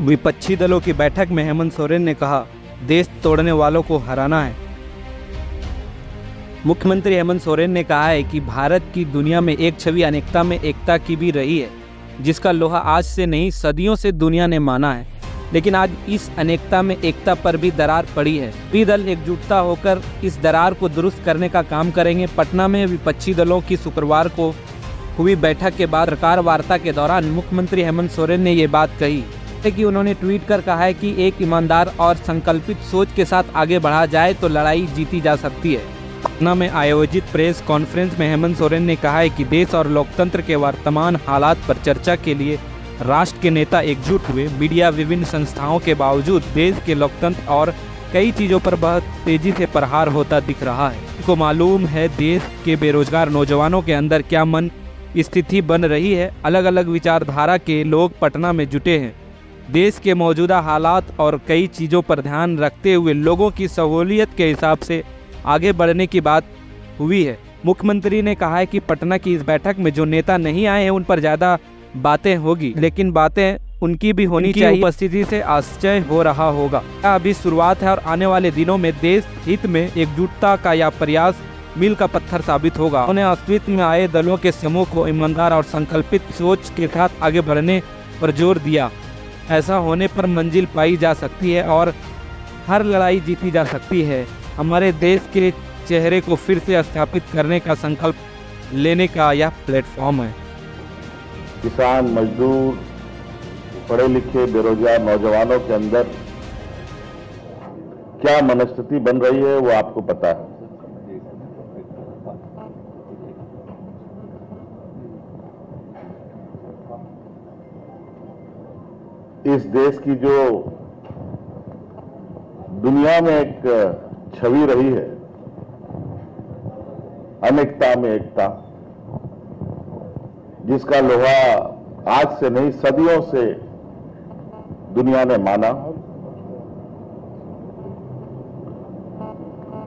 विपक्षी दलों की बैठक में हेमंत सोरेन ने कहा, देश तोड़ने वालों को हराना है। मुख्यमंत्री हेमंत सोरेन ने कहा है कि भारत की दुनिया में एक छवि अनेकता में एकता की भी रही है, जिसका लोहा आज से नहीं सदियों से दुनिया ने माना है। लेकिन आज इस अनेकता में एकता पर भी दरार पड़ी है। सभी दल एकजुटता होकर इस दरार को दुरुस्त करने का काम करेंगे। पटना में विपक्षी दलों की शुक्रवार को हुई बैठक के बाद पत्रकार वार्ता के दौरान मुख्यमंत्री हेमंत सोरेन ने ये बात कही कि उन्होंने ट्वीट कर कहा है कि एक ईमानदार और संकल्पित सोच के साथ आगे बढ़ा जाए तो लड़ाई जीती जा सकती है। पटना में आयोजित प्रेस कॉन्फ्रेंस में हेमंत सोरेन ने कहा है कि देश और लोकतंत्र के वर्तमान हालात पर चर्चा के लिए राष्ट्र के नेता एकजुट हुए। मीडिया विभिन्न संस्थाओं के बावजूद देश के लोकतंत्र और कई चीज़ों पर बहुत तेजी से प्रहार होता दिख रहा है। आपको मालूम है देश के बेरोजगार नौजवानों के अंदर क्या मन स्थिति बन रही है। अलग अलग विचारधारा के लोग पटना में जुटे हैं। देश के मौजूदा हालात और कई चीज़ों पर ध्यान रखते हुए लोगों की सहूलियत के हिसाब से आगे बढ़ने की बात हुई है। मुख्यमंत्री ने कहा है कि पटना की इस बैठक में जो नेता नहीं आए हैं उन पर ज़्यादा बातें होगी, लेकिन बातें उनकी भी होनी चाहिए। उपस्थिति से आश्चर्य हो रहा होगा। अभी शुरुआत है और आने वाले दिनों में देश हित में एकजुटता का यह प्रयास मील का पत्थर साबित होगा। उन्हें अस्तित्व में आए दलों के समूह को ईमानदार और संकल्पित सोच के साथ आगे बढ़ने पर जोर दिया। ऐसा होने पर मंजिल पाई जा सकती है और हर लड़ाई जीती जा सकती है। हमारे देश के चेहरे को फिर से स्थापित करने का संकल्प लेने का यह प्लेटफॉर्म है। किसान, मजदूर, पढ़े लिखे बेरोजगार नौजवानों के अंदर क्या मनस्थिति बन रही है वो आपको पता है। इस देश की जो दुनिया में एक छवि रही है, अनेकता में एकता, जिसका लोहा आज से नहीं सदियों से दुनिया ने माना,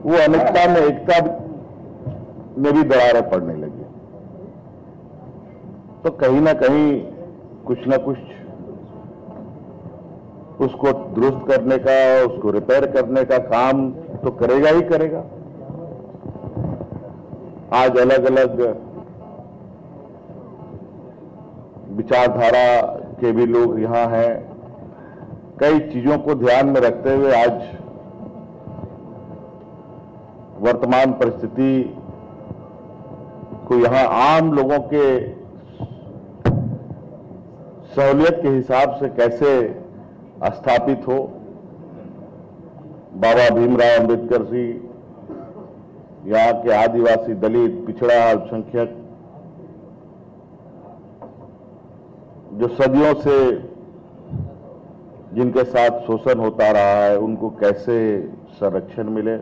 वो अनेकता में एकता में भी दरारें पड़ने लगी। तो कहीं ना कहीं कुछ ना कुछ उसको दुरुस्त करने का, उसको रिपेयर करने का काम तो करेगा ही करेगा। आज अलग अलग विचारधारा के भी लोग यहां हैं। कई चीजों को ध्यान में रखते हुए आज वर्तमान परिस्थिति को यहां आम लोगों के सहूलियत के हिसाब से कैसे स्थापित हो। बाबा भीमराव अंबेडकर जी, यहाँ के आदिवासी, दलित, पिछड़ा, अल्पसंख्यक जो सदियों से जिनके साथ शोषण होता रहा है, उनको कैसे संरक्षण मिले,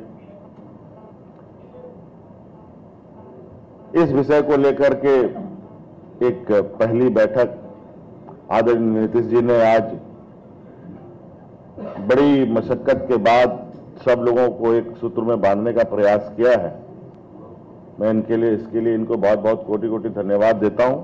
इस विषय को लेकर के एक पहली बैठक आदरणीय नीतीश जी ने आज बड़ी मशक्कत के बाद सब लोगों को एक सूत्र में बांधने का प्रयास किया है। मैं इसके लिए इनको बहुत बहुत कोटि कोटि धन्यवाद देता हूं।